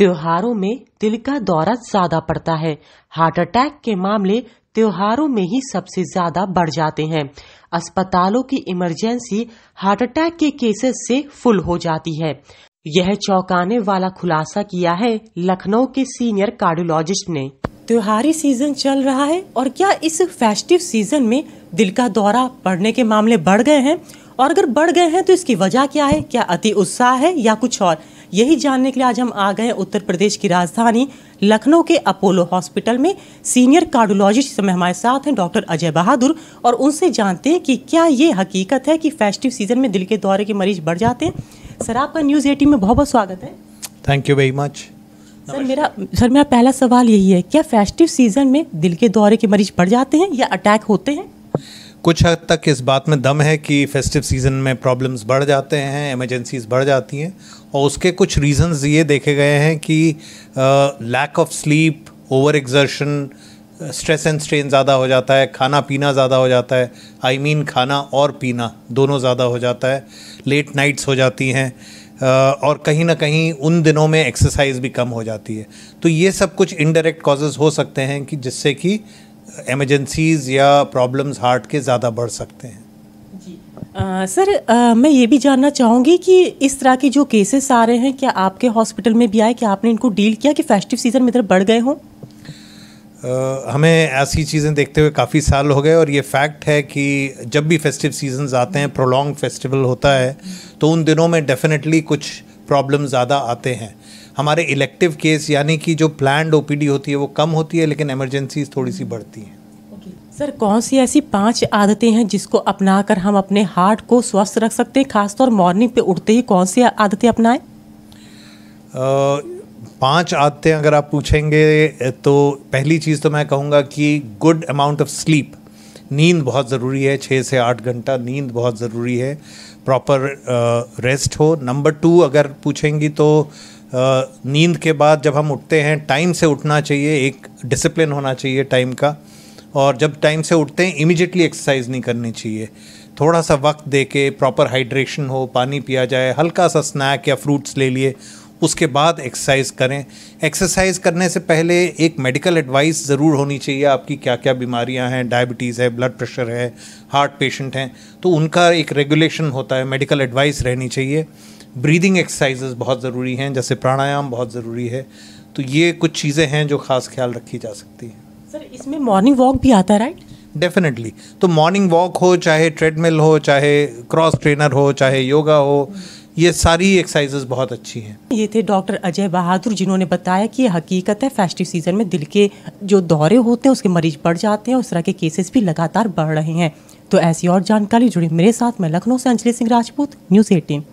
त्योहारों में दिल का दौरा ज्यादा पड़ता है। हार्ट अटैक के मामले त्योहारों में ही सबसे ज्यादा बढ़ जाते हैं। अस्पतालों की इमरजेंसी हार्ट अटैक के केसेस से फुल हो जाती है। यह चौंकाने वाला खुलासा किया है लखनऊ के सीनियर कार्डियोलॉजिस्ट ने। त्योहारी सीजन चल रहा है और क्या इस फेस्टिव सीजन में दिल का दौरा पड़ने के मामले बढ़ गए हैं, और अगर बढ़ गए हैं तो इसकी वजह क्या है? क्या अति उत्साह है या कुछ और? यही जानने के लिए आज हम आ गए उत्तर प्रदेश की राजधानी लखनऊ के अपोलो हॉस्पिटल में। सीनियर कार्डियोलॉजिस्ट में हमारे साथ हैं डॉक्टर अजय बहादुर, और उनसे जानते हैं कि क्या ये हकीकत है कि फेस्टिव सीजन में दिल के दौरे के मरीज बढ़ जाते हैं। सर, आपका न्यूज़ 18 में बहुत बहुत स्वागत है। Thank you very much. Sir, मेरा पहला सवाल यही है, क्या फेस्टिव सीजन में दिल के दौरे के मरीज बढ़ जाते हैं या अटैक होते हैं? कुछ हद तक इस बात में दम है कि फेस्टिव सीज़न में प्रॉब्लम्स बढ़ जाते हैं, इमरजेंसीज बढ़ जाती हैं, और उसके कुछ रीजंस ये देखे गए हैं कि lack of sleep, overexertion, stress and strain ज़्यादा हो जाता है, खाना पीना ज़्यादा हो जाता है, खाना और पीना दोनों ज़्यादा हो जाता है, लेट नाइट्स हो जाती हैं, और कहीं ना कहीं उन दिनों में एक्सरसाइज भी कम हो जाती है। तो ये सब कुछ इनडायरेक्ट कॉजेज़ हो सकते हैं कि जिससे कि एमरजेंसीज या प्रॉब्लम्स हार्ट के ज़्यादा बढ़ सकते हैं। जी सर, मैं ये भी जानना चाहूँगी कि इस तरह के जो केसेस आ रहे हैं, क्या आपके हॉस्पिटल में भी आए, क्या आपने इनको डील किया कि फेस्टिव सीजन में इधर बढ़ गए हों? हमें ऐसी चीज़ें देखते हुए काफ़ी साल हो गए, और ये फैक्ट है कि जब भी फेस्टिव सीजन्स आते हैं, प्रोलॉन्ग फेस्टिवल होता है, तो उन दिनों में डेफिनेटली कुछ प्रॉब्लम ज़्यादा आते हैं। हमारे इलेक्टिव केस यानी कि जो प्लान्ड ओपीडी होती है वो कम होती है, लेकिन इमरजेंसीज थोड़ी सी बढ़ती हैं। सर, कौन सी ऐसी 5 आदतें हैं जिसको अपनाकर हम अपने हार्ट को स्वस्थ रख सकते हैं? खासतौर मॉर्निंग पे उठते ही कौन सी आदतें अपनाएं? 5 आदतें अगर आप पूछेंगे तो पहली चीज़ तो मैं कहूँगा कि गुड अमाउंट ऑफ स्लीप, नींद बहुत ज़रूरी है। 6 से 8 घंटा नींद बहुत ज़रूरी है, प्रॉपर रेस्ट हो। नंबर 2 अगर पूछेंगी तो नींद के बाद जब हम उठते हैं टाइम से उठना चाहिए, एक डिसिप्लिन होना चाहिए टाइम का, और जब टाइम से उठते हैं इमीडिएटली एक्सरसाइज नहीं करनी चाहिए। थोड़ा सा वक्त दे के प्रॉपर हाइड्रेशन हो, पानी पिया जाए, हल्का सा स्नैक या फ्रूट्स ले लिए, उसके बाद एक्सरसाइज करें। एक्सरसाइज करने से पहले एक मेडिकल एडवाइस ज़रूर होनी चाहिए, आपकी क्या क्या बीमारियां हैं, डायबिटीज़ है, ब्लड प्रेशर है, हार्ट पेशेंट हैं, तो उनका एक रेगुलेशन होता है, मेडिकल एडवाइस रहनी चाहिए। ब्रीदिंग एक्सरसाइजेस बहुत ज़रूरी हैं, जैसे प्राणायाम बहुत ज़रूरी है। तो ये कुछ चीज़ें हैं जो ख़ास ख्याल रखी जा सकती हैं। सर, इसमें मॉर्निंग वॉक भी आता है, राइट? डेफिनेटली। तो मॉर्निंग वॉक हो, चाहे ट्रेडमिल हो, चाहे क्रॉस ट्रेनर हो, चाहे योगा हो, ये सारी एक्सरसाइजेस बहुत अच्छी हैं। ये थे डॉक्टर अजय बहादुर, जिन्होंने बताया कि ये हकीकत है, फेस्टिव सीजन में दिल के जो दौरे होते हैं उसके मरीज बढ़ जाते हैं, उस तरह के केसेस भी लगातार बढ़ रहे हैं। तो ऐसी और जानकारी जुड़ी मेरे साथ, मैं लखनऊ से अंजलि सिंह राजपूत, न्यूज़ 18।